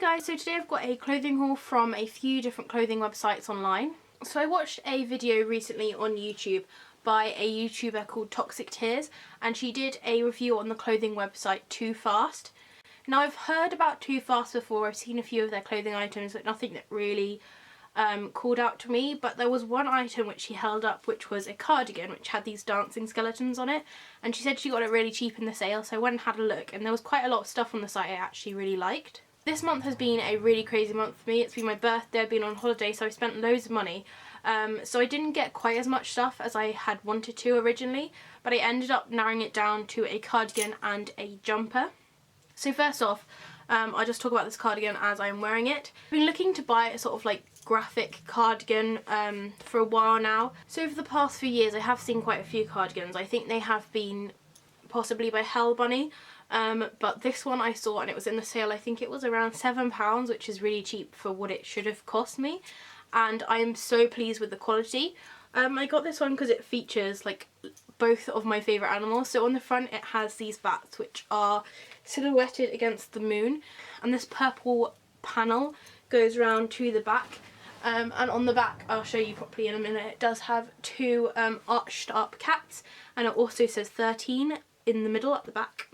guys, so today I've got a clothing haul from a few different clothing websites online. So I watched a video recently on YouTube by a YouTuber called Toxic Tears, and she did a review on the clothing website Too Fast. Now I've heard about Too Fast before, I've seen a few of their clothing items, but nothing that really called out to me. But there was one item which she held up, which was a cardigan which had these dancing skeletons on it, and she said she got it really cheap in the sale, so I went and had a look, and there was quite a lot of stuff on the site I actually really liked. This month has been a really crazy month for me. It's been my birthday, I've been on holiday, so I spent loads of money. So I didn't get quite as much stuff as I had wanted to originally, but I ended up narrowing it down to a cardigan and a jumper. So first off, I'll just talk about this cardigan as I'm wearing it. I've been looking to buy a sort of like graphic cardigan for a while now. So for the past few years I have seen quite a few cardigans. I think they have been possibly by Hell Bunny. But this one I saw and it was in the sale. I think it was around £7, which is really cheap for what it should have cost me, and I am so pleased with the quality. I got this one because it features like both of my favourite animals. So on the front it has these bats which are silhouetted against the moon, and this purple panel goes round to the back, and on the back, I'll show you properly in a minute, it does have two arched up cats, and it also says 13 in the middle at the back.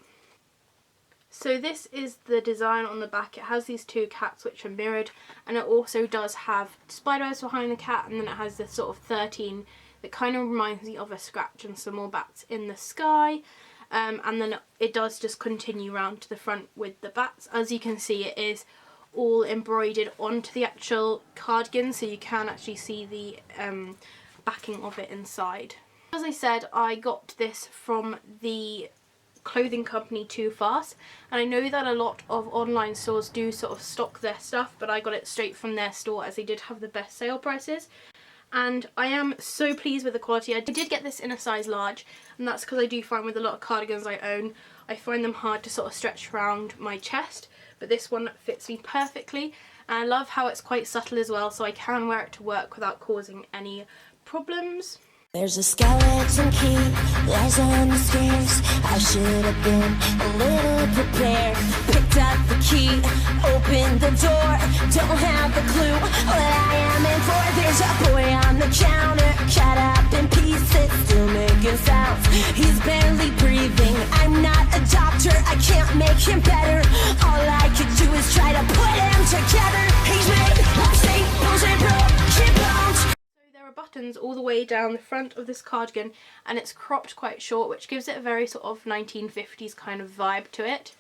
So this is the design on the back. It has these two cats which are mirrored, and it also does have spiders behind the cat, and then it has this sort of 13 that kind of reminds me of a scratch and some more bats in the sky. And then it does just continue round to the front with the bats. As you can see, it is all embroidered onto the actual cardigan, so you can actually see the backing of it inside. As I said, I got this from the clothing company Too Fast, and I know that a lot of online stores do sort of stock their stuff, but I got it straight from their store as they did have the best sale prices, and I am so pleased with the quality. I did get this in a size large, and that's because I do find with a lot of cardigans I own, I find them hard to sort of stretch around my chest, but this one fits me perfectly, and I love how it's quite subtle as well, so I can wear it to work without causing any problems. There's a skeleton key, lies on the stairs. I should have been a little prepared. Picked up the key, opened the door. Don't have a clue what I am in for. There's a boy on the counter, cut up in pieces, still making sounds. He's barely breathing. I'm not a doctor, I can't make him better. All I could do is try to put him together. He's made of staples and broken bones. Buttons all the way down the front of this cardigan, and it's cropped quite short, which gives it a very sort of 1950s kind of vibe to it.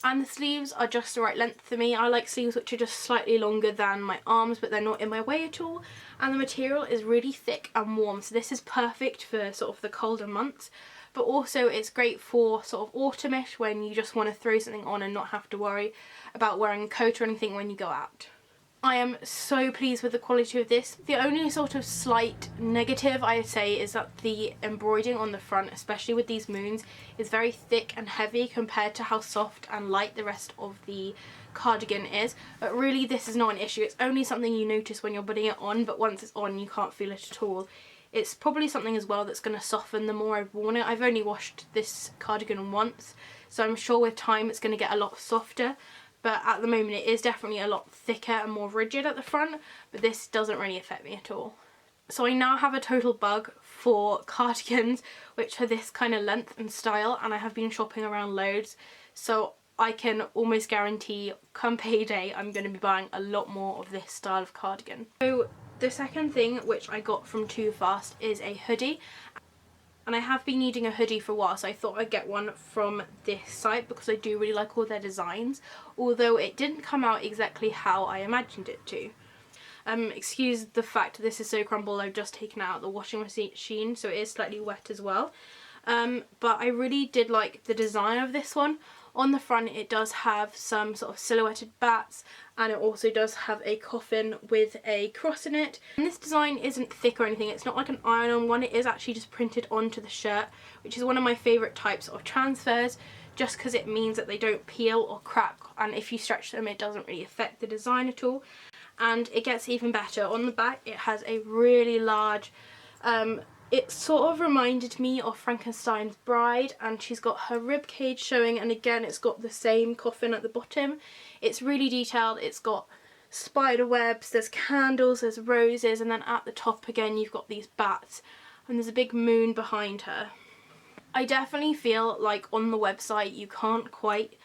And the sleeves are just the right length for me. I like sleeves which are just slightly longer than my arms, but they're not in my way at all. And the material is really thick and warm, so this is perfect for sort of the colder months, but also it's great for sort of autumnish when you just want to throw something on and not have to worry about wearing a coat or anything when you go out. I am so pleased with the quality of this. The only sort of slight negative I'd say is that the embroidering on the front, especially with these moons, is very thick and heavy compared to how soft and light the rest of the cardigan is. But really this is not an issue. It's only something you notice when you're putting it on, but once it's on you can't feel it at all. It's probably something as well that's going to soften the more I've worn it. I've only washed this cardigan once, so I'm sure with time it's going to get a lot softer. But at the moment it is definitely a lot thicker and more rigid at the front, but this doesn't really affect me at all. So I now have a total bug for cardigans which are this kind of length and style, and I have been shopping around loads, so I can almost guarantee come payday I'm going to be buying a lot more of this style of cardigan. So the second thing which I got from Too Fast is a hoodie. And I have been needing a hoodie for a while, so I thought I'd get one from this site because I do really like all their designs, although it didn't come out exactly how I imagined it to. Excuse the fact this is so crumbled, I've just taken it out of the washing machine, so it is slightly wet as well. But I really did like the design of this one. On the front it does have some sort of silhouetted bats, and it also does have a coffin with a cross in it. And this design isn't thick or anything, it's not like an iron-on one, it is actually just printed onto the shirt, which is one of my favourite types of transfers, just because it means that they don't peel or crack, and if you stretch them it doesn't really affect the design at all. And it gets even better. On the back it has a really large It sort of reminded me of Frankenstein's bride, and she's got her rib cage showing, and again it's got the same coffin at the bottom. It's really detailed. It's got spider webs, there's candles, there's roses, and then at the top again you've got these bats, and there's a big moon behind her. I definitely feel like on the website you can't quite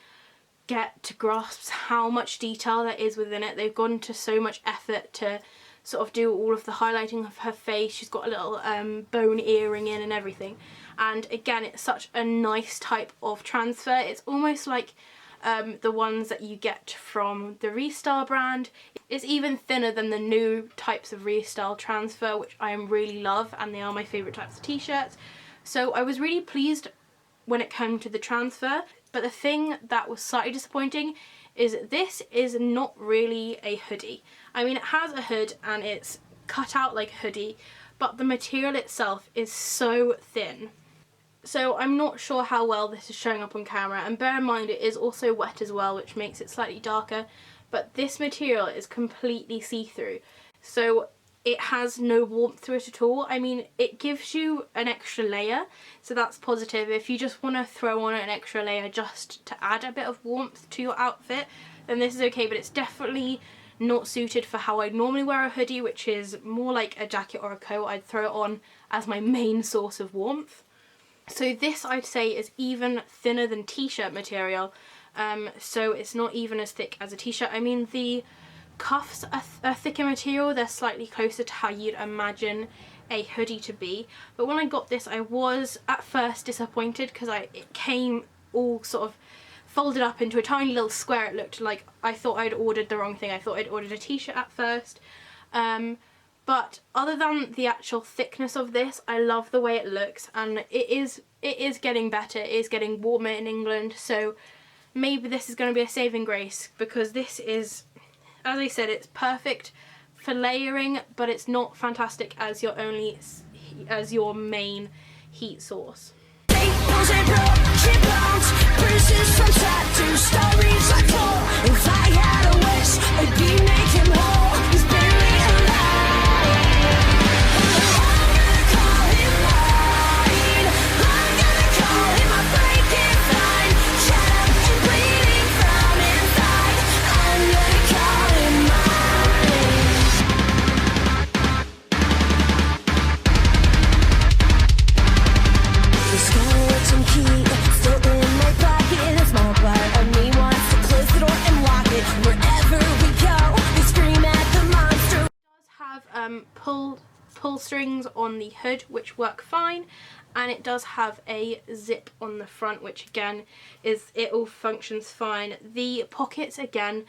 get to grasp how much detail there is within it. They've gone to so much effort to sort of do all of the highlighting of her face. She's got a little bone earring in and everything, and again it's such a nice type of transfer. It's almost like the ones that you get from the Restyle brand. It's even thinner than the new types of Restyle transfer, which I really love, and they are my favourite types of t-shirts. So I was really pleased when it came to the transfer, but the thing that was slightly disappointing is this is not really a hoodie. I mean, it has a hood and it's cut out like a hoodie, but the material itself is so thin. So I'm not sure how well this is showing up on camera, and bear in mind it is also wet as well, which makes it slightly darker, but this material is completely see-through, so it has no warmth to it at all. I mean, it gives you an extra layer, so that's positive. If you just want to throw on an extra layer just to add a bit of warmth to your outfit, then this is okay, but it's definitely not suited for how I'd normally wear a hoodie, which is more like a jacket or a coat. I'd throw it on as my main source of warmth. So this, I'd say, is even thinner than t-shirt material, so it's not even as thick as a t-shirt. I mean, the cuffs are thicker material. They're slightly closer to how you'd imagine a hoodie to be, but when I got this I was at first disappointed because it came all sort of folded up into a tiny little square. It looked like I thought I'd ordered the wrong thing. I thought I'd ordered a t-shirt at first, but other than the actual thickness of this, I love the way it looks, and it is getting better. It is getting warmer in England, so maybe this is going to be a saving grace, because this is, as I said, it's perfect for layering, but it's not fantastic as your main heat source. If I had a wish, I'd be make him whole. He's barely alive. I'm gonna call him mine. I'm gonna call him a Frankenstein. Shut up and bleeding from inside. I'm gonna call him mine. The skeleton key still in my pocket. A small part of me wants to close the door and lock it. Wherever we go, we scream at the monster. It does have pull strings on the hood, which work fine, and it does have a zip on the front, which again it all functions fine. The pockets, again,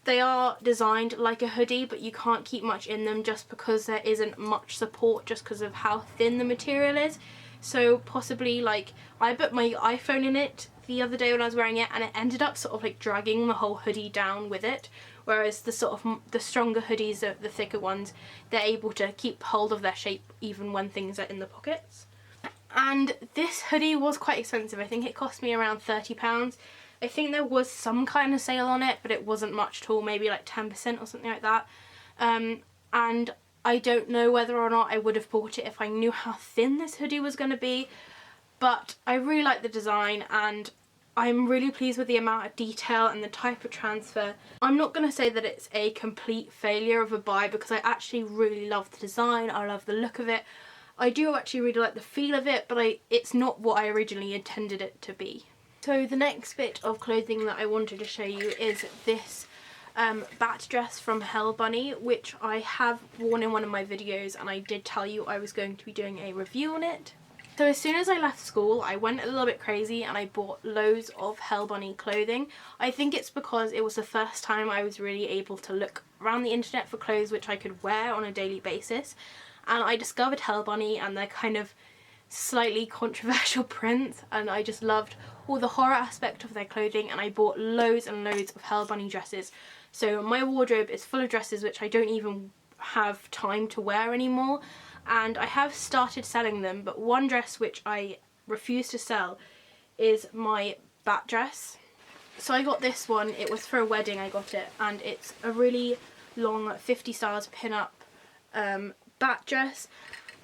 they are designed like a hoodie, but you can't keep much in them just because there isn't much support, just because of how thin the material is. So possibly, like, I put my iPhone in it the other day when I was wearing it, and it ended up sort of like dragging the whole hoodie down with it, whereas the sort of the stronger hoodies, the thicker ones, they're able to keep hold of their shape even when things are in the pockets. And this hoodie was quite expensive. I think it cost me around £30. I think there was some kind of sale on it, but it wasn't much at all, maybe like 10% or something like that. And I don't know whether or not I would have bought it if I knew how thin this hoodie was going to be, but I really like the design, and I'm really pleased with the amount of detail and the type of transfer. I'm not going to say that it's a complete failure of a buy, because I actually really love the design. I love the look of it. I do actually really like the feel of it, but it's not what I originally intended it to be. So the next bit of clothing that I wanted to show you is this bat dress from Hell Bunny, which I have worn in one of my videos, and I did tell you I was going to be doing a review on it. So as soon as I left school, I went a little bit crazy and I bought loads of Hell Bunny clothing. I think it's because it was the first time I was really able to look around the internet for clothes which I could wear on a daily basis, and I discovered Hell Bunny and their kind of slightly controversial prints, and I just loved all the horror aspect of their clothing, and I bought loads and loads of Hell Bunny dresses. So my wardrobe is full of dresses which I don't even have time to wear anymore, and I have started selling them, but one dress which I refuse to sell is my bat dress. So I got this one, it was for a wedding I got it, and it's a really long 50 styles pin-up bat dress,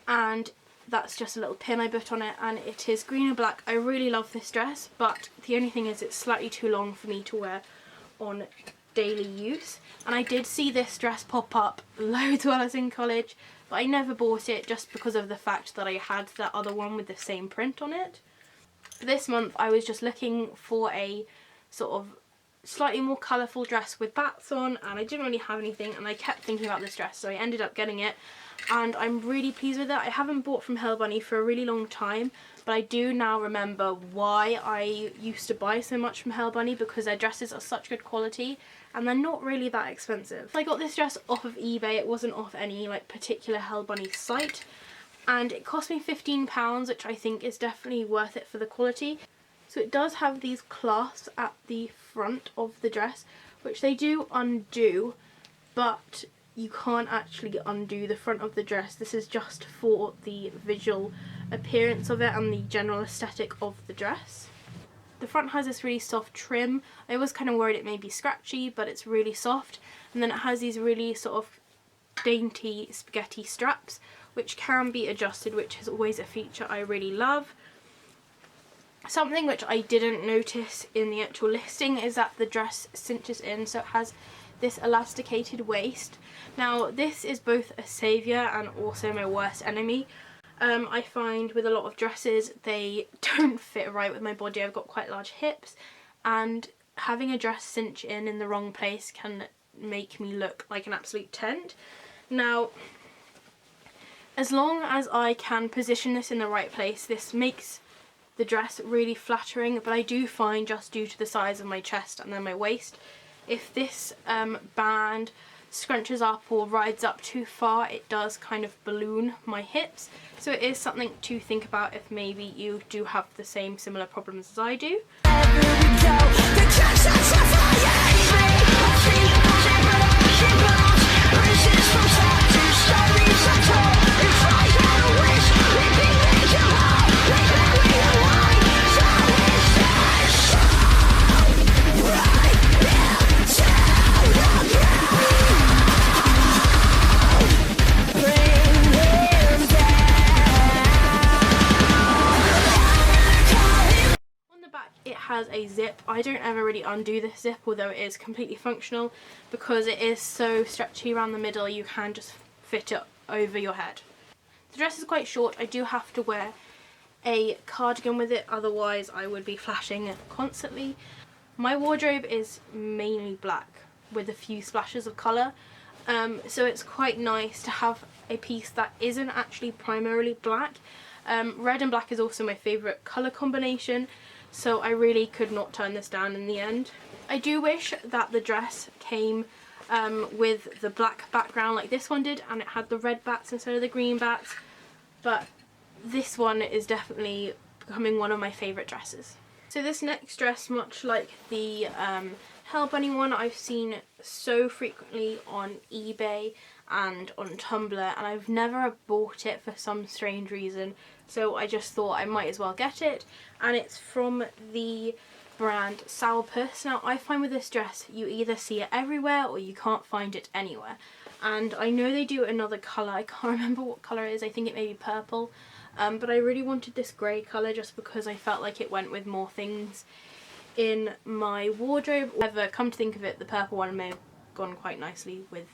and that's just a little pin I put on it, and it is green and black. I really love this dress, but the only thing is it's slightly too long for me to wear on daily use. And I did see this dress pop up loads while I was in college, but I never bought it just because of the fact that I had that other one with the same print on it. For this month I was just looking for a sort of slightly more colourful dress with bats on, and I didn't really have anything, and I kept thinking about this dress, so I ended up getting it, and I'm really pleased with it. I haven't bought from Hell Bunny for a really long time, but I do now remember why I used to buy so much from Hell Bunny, because their dresses are such good quality and they're not really that expensive. I got this dress off of eBay. It wasn't off any like particular Hell Bunny site, and it cost me £15, which I think is definitely worth it for the quality. So it does have these clasps at the front of the dress, which they do undo, but you can't actually undo the front of the dress. This is just for the visual appearance of it and the general aesthetic of the dress. The front has this really soft trim. I was kind of worried it may be scratchy, but it's really soft. And then it has these really sort of dainty spaghetti straps, which can be adjusted, which is always a feature I really love. Something which I didn't notice in the actual listing is that the dress cinches in, so it has this elasticated waist. Now this is both a saviour and also my worst enemy. I find with a lot of dresses they don't fit right with my body. I've got quite large hips, and having a dress cinch in the wrong place can make me look like an absolute tent. Now, as long as I can position this in the right place, this makes the dress really flattering, but I do find, just due to the size of my chest and then my waist, if this band scrunches up or rides up too far, it does kind of balloon my hips. So it is something to think about if maybe you do have the same similar problems as I do. Has a zip. I don't ever really undo this zip, although it is completely functional, because it is so stretchy around the middle you can just fit it over your head. The dress is quite short. I do have to wear a cardigan with it, otherwise I would be flashing constantly. My wardrobe is mainly black with a few splashes of colour, so it's quite nice to have a piece that isn't actually primarily black. Red and black is also my favourite colour combination, so I really could not turn this down in the end. I do wish that the dress came with the black background like this one did, and it had the red bats instead of the green bats, but this one is definitely becoming one of my favourite dresses. So this next dress, much like the Hell Bunny one, I've seen so frequently on eBay and on Tumblr, and I've never bought it for some strange reason, so I just thought I might as well get it, and it's from the brand Sourpuss. Now I find with this dress you either see it everywhere or you can't find it anywhere, and I know they do another colour. I can't remember what colour it is. I think it may be purple, but I really wanted this grey colour just because I felt like it went with more things in my wardrobe. However, come to think of it, the purple one may have gone quite nicely with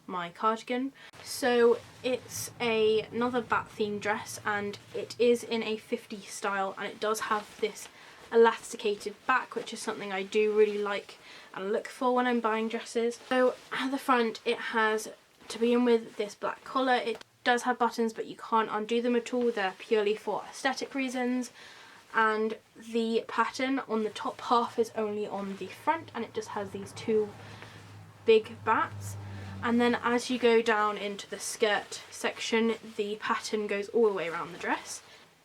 my cardigan. So it's another bat themed dress, and it is in a 50s style, and it does have this elasticated back, which is something I do really like and look for when I'm buying dresses. So at the front it has, to begin with, this black collar. It does have buttons, but you can't undo them at all. They're purely for aesthetic reasons, and the pattern on the top half is only on the front, and it just has these two big bats. And then as you go down into the skirt section, the pattern goes all the way around the dress.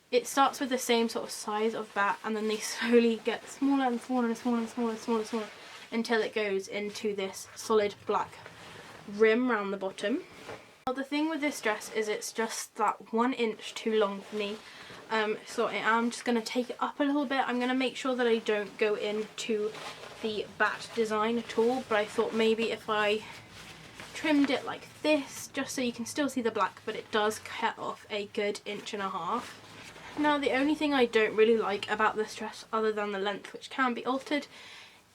It starts with the same sort of size of bat, and then they slowly get smaller and smaller and smaller and smaller and smaller and smaller until it goes into this solid black rim around the bottom. Well, the thing with this dress is it's just that 1 inch too long for me, so I am just going to take it up a little bit. I'm going to make sure that I don't go into the bat design at all, but I thought maybe if I trimmed it like this just so you can still see the black, but it does cut off a good 1.5 inches. Now the only thing I don't really like about this dress, other than the length which can be altered,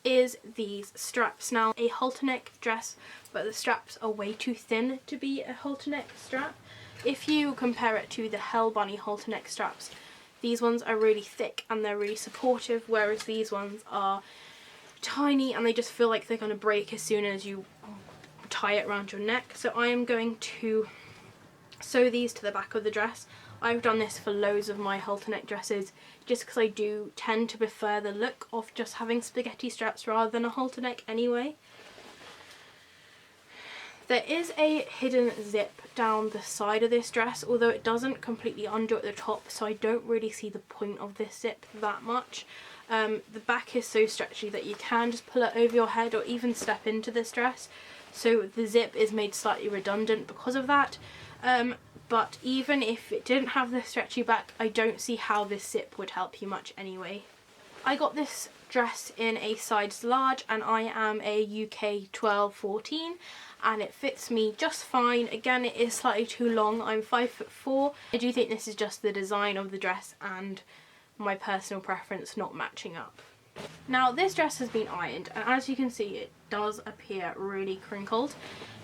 is these straps. Now a halter neck dress, but the straps are way too thin to be a halter neck strap. If you compare it to the Hell Bunny halter neck straps, these ones are really thick and they're really supportive, whereas these ones are tiny and they just feel like they're going to break as soon as you tie it around your neck. So I am going to sew these to the back of the dress. I've done this for loads of my halter neck dresses just because I do tend to prefer the look of just having spaghetti straps rather than a halter neck anyway. There is a hidden zip down the side of this dress, although it doesn't completely undo at the top, so I don't really see the point of this zip that much. The back is so stretchy that you can just pull it over your head or even step into this dress, so the zip is made slightly redundant because of that. But even if it didn't have the stretchy back, I don't see how this zip would help you much anyway. I got this dress in a size large and I am a UK 12-14 and it fits me just fine. Again, it is slightly too long. I'm 5'4". I do think this is just the design of the dress and my personal preference not matching up. Now this dress has been ironed and as you can see it does appear really crinkled.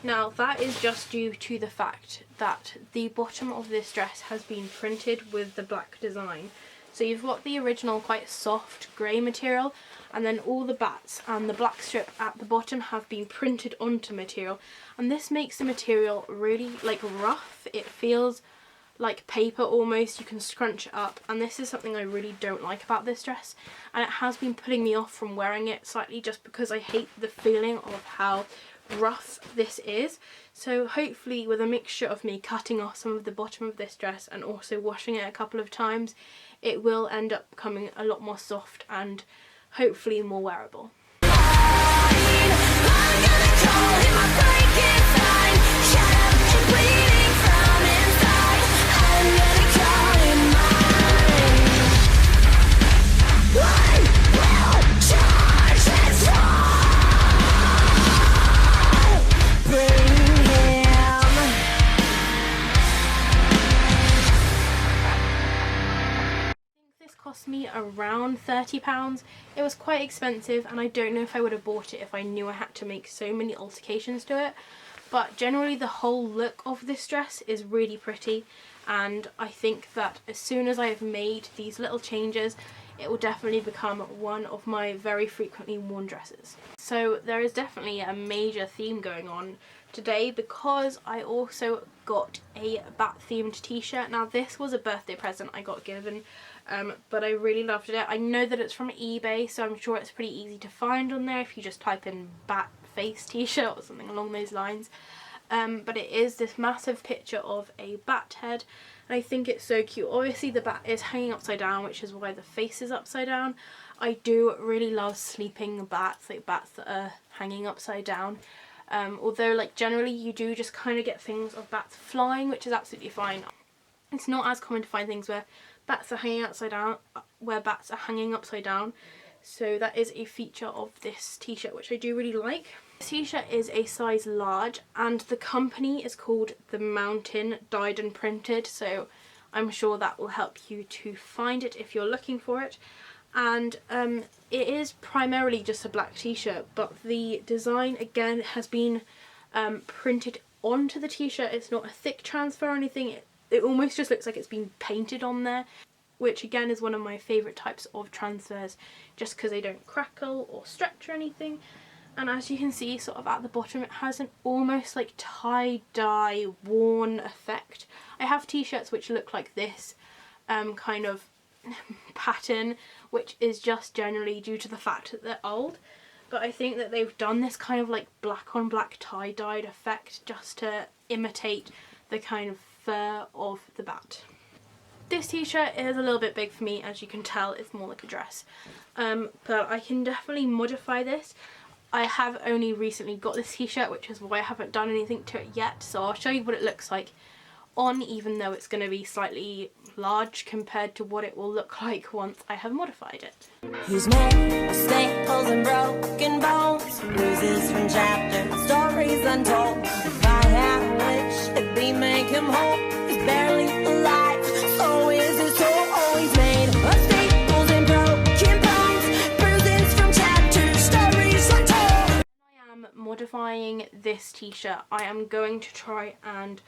Now that is just due to the fact that the bottom of this dress has been printed with the black design. So you've got the original quite soft grey material and then all the bats and the black strip at the bottom have been printed onto material, and this makes the material really like rough. It feels like paper almost, you can scrunch it up, and this is something I really don't like about this dress, and it has been putting me off from wearing it slightly just because I hate the feeling of how rough this is. So hopefully with a mixture of me cutting off some of the bottom of this dress and also washing it a couple of times, it will end up becoming a lot more soft and hopefully more wearable. Cost me around £30. It was quite expensive and I don't know if I would have bought it if I knew I had to make so many alterations to it, but generally the whole look of this dress is really pretty, and I think that as soon as I have made these little changes it will definitely become one of my very frequently worn dresses. So there is definitely a major theme going on today because I also got a bat themed t-shirt. Now this was a birthday present I got given, but I really loved it. I know that it's from eBay, so I'm sure it's pretty easy to find on there if you just type in bat face t-shirt or something along those lines. But it is this massive picture of a bat head and I think it's so cute. Obviously the bat is hanging upside down, which is why the face is upside down. I do really love sleeping bats, like bats that are hanging upside down. Although like generally you do just kind of get things of bats flying, which is absolutely fine. It's not as common to find things where bats are hanging upside down, so that is a feature of this t-shirt which I do really like. This t-shirt is a size large and the company is called The Mountain Dyed and Printed, so I'm sure that will help you to find it if you're looking for it. And it is primarily just a black t-shirt, but the design again has been printed onto the t-shirt. It's not a thick transfer or anything. It almost just looks like it's been painted on there, which again is one of my favourite types of transfers just because they don't crackle or stretch or anything. And as you can see sort of at the bottom it has an almost like tie-dye worn effect. I have t-shirts which look like this kind of pattern, which is just generally due to the fact that they're old, but I think that they've done this kind of like black on black tie-dyed effect just to imitate the kind of fur of the bat. This t-shirt is a little bit big for me, as you can tell. It's more like a dress, but I can definitely modify this. I have only recently got this t-shirt, which is why I haven't done anything to it yet, so I'll show you what it looks like on, even though it's going to be slightly large compared to what it will look like once I have modified it. He's made of staples and broken bones, bruises from chapters, stories untold. If I had a wish, it'd be make him whole. He's barely alive, so is his soul. Oh, he's made of staples and broken bones, bruises from chapters, stories untold. I am modifying this t-shirt. I am going to try and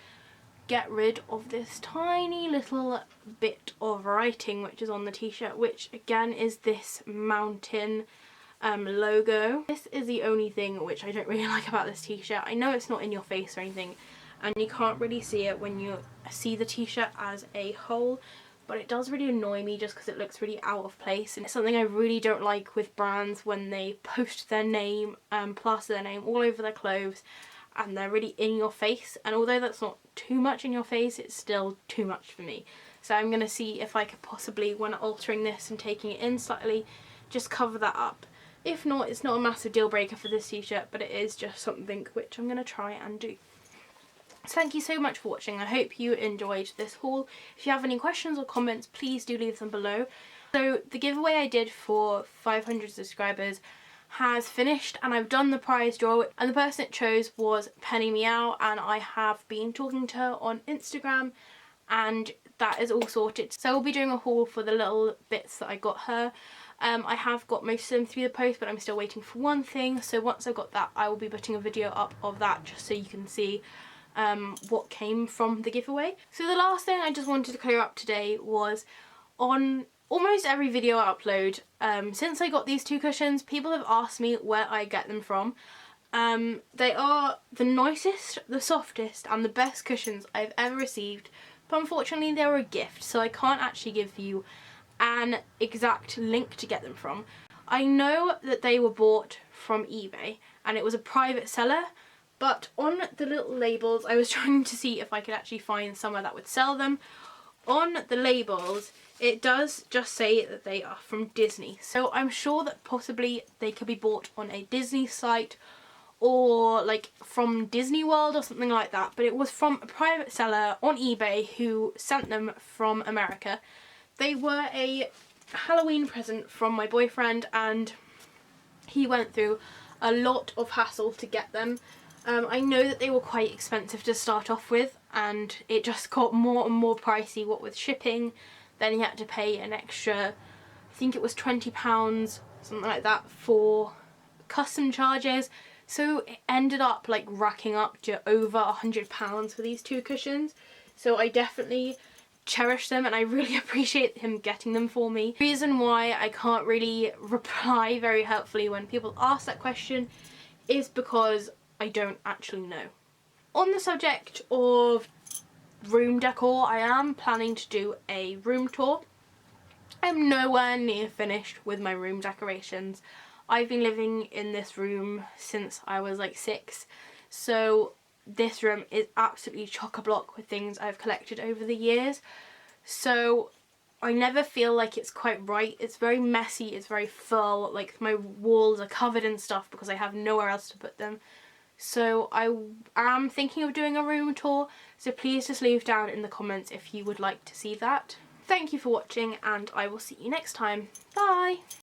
get rid of this tiny little bit of writing which is on the t-shirt, which again is this mountain logo. This is the only thing which I don't really like about this t-shirt. I know it's not in your face or anything and you can't really see it when you see the t-shirt as a whole, but it does really annoy me just because it looks really out of place, and it's something I really don't like with brands when they post their name, plaster their name all over their clothes, and they're really in your face. And although that's not too much in your face, it's still too much for me. So I'm going to see if I could possibly, when altering this and taking it in slightly, just cover that up. If not, it's not a massive deal breaker for this t-shirt, but it is just something which I'm going to try and do. So thank you so much for watching. I hope you enjoyed this haul. If you have any questions or comments, please do leave them below. So the giveaway I did for 500 subscribers has finished, and I've done the prize draw, and the person it chose was Penny Meow, and I have been talking to her on Instagram and that is all sorted. So we'll be doing a haul for the little bits that I got her. I have got most of them through the post, but I'm still waiting for one thing, so once I've got that I will be putting a video up of that just so you can see what came from the giveaway. So the last thing I just wanted to clear up today was, on almost every video I upload, since I got these two cushions, people have asked me where I get them from. They are the nicest, the softest and the best cushions I've ever received, but unfortunately they were a gift, so I can't actually give you an exact link to get them from. I know that they were bought from eBay and it was a private seller, but on the little labels I was trying to see if I could actually find somewhere that would sell them. On the labels it does just say that they are from Disney, so I'm sure that possibly they could be bought on a Disney site or like from Disney World or something like that, but it was from a private seller on eBay who sent them from America. They were a Halloween present from my boyfriend and he went through a lot of hassle to get them. I know that they were quite expensive to start off with, and it just got more and more pricey, what with shipping. Then he had to pay an extra, I think it was £20, something like that, for custom charges. So it ended up like racking up to over £100 for these two cushions. So I definitely cherish them and I really appreciate him getting them for me. The reason why I can't really reply very helpfully when people ask that question is because I don't actually know. On the subject of room decor, I am planning to do a room tour. I'm nowhere near finished with my room decorations. I've been living in this room since I was like 6, so this room is absolutely chock-a-block with things I've collected over the years. So I never feel like it's quite right. It's very messy, it's very full, like my walls are covered in stuff because I have nowhere else to put them. So I am thinking of doing a room tour, so please just leave down in the comments if you would like to see that. Thank you for watching and I will see you next time. Bye!